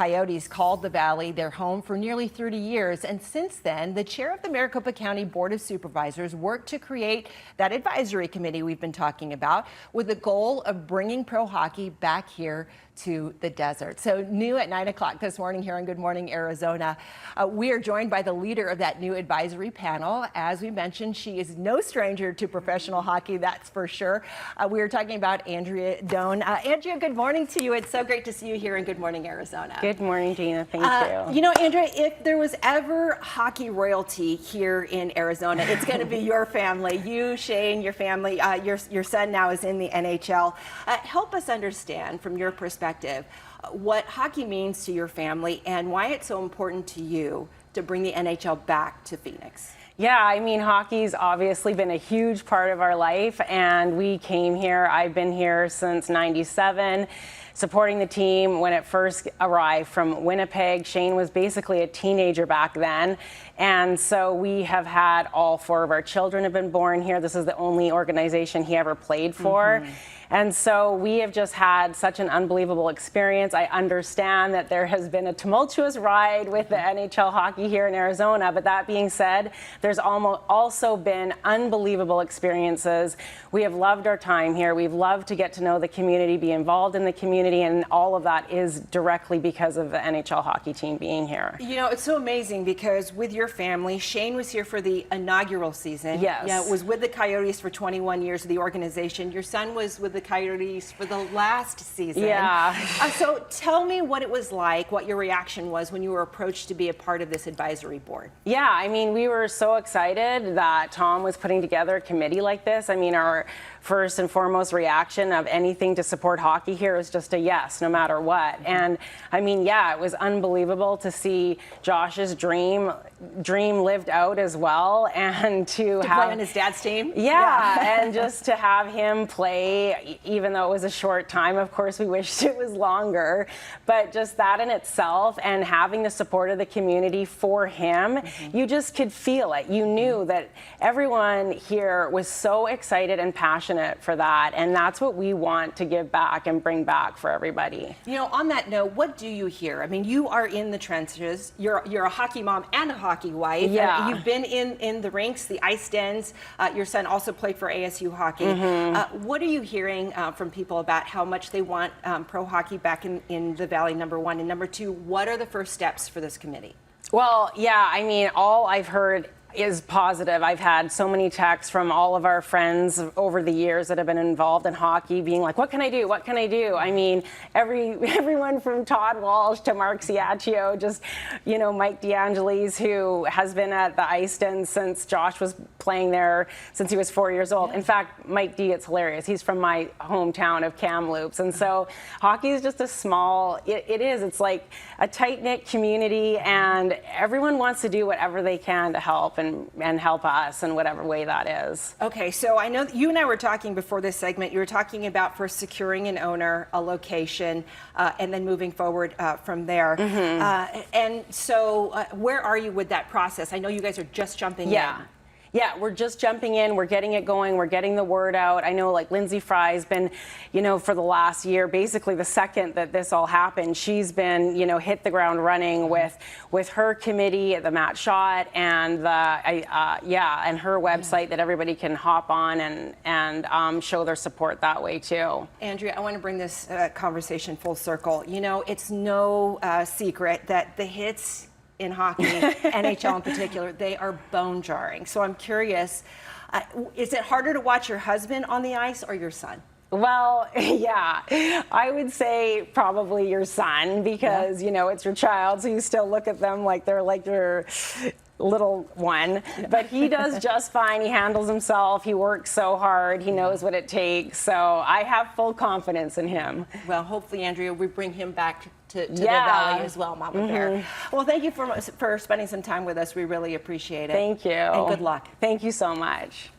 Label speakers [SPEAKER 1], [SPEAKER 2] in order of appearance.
[SPEAKER 1] Coyotes called the Valley their home for nearly 30 years, and since then, the chair of the Maricopa County Board of Supervisors worked to create that advisory committee we've been talking about with the goal of bringing pro hockey back here to the desert. So new at 9 o'clock this morning here on Good Morning Arizona, we are joined by the leader of that new advisory panel. As we mentioned, she is no stranger to professional hockey, that's for sure. We are talking about Andrea Doan. Andrea, good morning to you. It's so great to see you here in Good Morning Arizona.
[SPEAKER 2] Good morning, Gina. Thank you.
[SPEAKER 1] You know, Andrea, if there was ever hockey royalty here in Arizona, it's going to be your family. You, Shane, your family, your son now is in the NHL. Help us understand from your perspective what hockey means to your family and why it's so important to you to bring the NHL back to Phoenix.
[SPEAKER 2] Yeah, I mean, hockey's obviously been a huge part of our life, and we came here. I've been here since '97, supporting the team when it first arrived from Winnipeg. Shane was basically a teenager back then, and so we have had all 4 of our children have been born here. This is the only organization he ever played for. And so we have just had such an unbelievable experience. I understand that there has been a tumultuous ride with the NHL hockey here in Arizona, but that being said, there's also been unbelievable experiences. We have loved our time here. We've loved to get to know the community, be involved in the community, and all of that is directly because of the NHL hockey team being here.
[SPEAKER 1] You know, it's so amazing because with your family, Shane was here for the inaugural season.
[SPEAKER 2] Yes.
[SPEAKER 1] Yeah, was with the Coyotes for 21 years of the organization. Your son was with the Coyotes for the last season.
[SPEAKER 2] Yeah.
[SPEAKER 1] So tell me what it was like, what your reaction was when you were approached to be a part of this advisory board.
[SPEAKER 2] Yeah, I mean, we were so excited that Tom was putting together a committee like this. I mean, our first and foremost reaction of anything to support hockey here is just a yes, no matter what. And I mean, yeah, it was unbelievable to see Josh's dream lived out as well, and to have
[SPEAKER 1] play on his dad's team.
[SPEAKER 2] Yeah, and just to have him play, even though it was a short time. Of course, we wished it was longer, but just that in itself, and having the support of the community for him, you just could feel it. You knew that everyone here was so excited and passionate for that, and that's what we want to give back and bring back for everybody.
[SPEAKER 1] You know, on that note, what do you hear? I mean, you are in the trenches. You're a hockey mom and a hockey wife.
[SPEAKER 2] Yeah.
[SPEAKER 1] You've been in the rinks, the ice dens. Your son also played for ASU hockey. What are you hearing from people about how much they want pro hockey back in the Valley, number one? And number two, what are the first steps for this committee?
[SPEAKER 2] Well, yeah, I mean, all I've heard is positive. I've had so many texts from all of our friends over the years that have been involved in hockey being like, what can I do? What can I do? I mean, everyone from Todd Walsh to Mark Ciaccio, just, you know, Mike DeAngelis, who has been at the ice den since Josh was playing there since he was 4 years old. In fact, Mike D, it's hilarious. He's from my hometown of Kamloops. And so hockey is just a small, it is, it's like a tight-knit community, and everyone wants to do whatever they can to help and help us in whatever way that is.
[SPEAKER 1] Okay, so I know that you and I were talking before this segment. You were talking about first securing an owner, a location, and then moving forward from there. And so where are you with that process? I know you guys are just jumping in.
[SPEAKER 2] Yeah, we're just jumping in. We're getting it going. We're getting the word out. I know, like, Lindsay Fry's been, you know, for the last year, basically the second that this all happened, she's been, you know, hit the ground running with her committee, the Matt Shot, and and her website that everybody can hop on and show their support that way too.
[SPEAKER 1] Andrea, I want to bring this conversation full circle. You know, it's no secret that the hits in hockey, NHL in particular, they are bone jarring. So I'm curious, is it harder to watch your husband on the ice or your son?
[SPEAKER 2] Well, yeah, I would say probably your son, because, you know, it's your child, so you still look at them like they're like your little one. But he does just fine. He handles himself. He works so hard. He knows what it takes. So I have full confidence in him.
[SPEAKER 1] Well, hopefully, Andrea, we bring him back to the Valley as well, Mama Bear. Well, thank you for spending some time with us. We really appreciate it.
[SPEAKER 2] Thank you.
[SPEAKER 1] And good luck.
[SPEAKER 2] Thank you so much.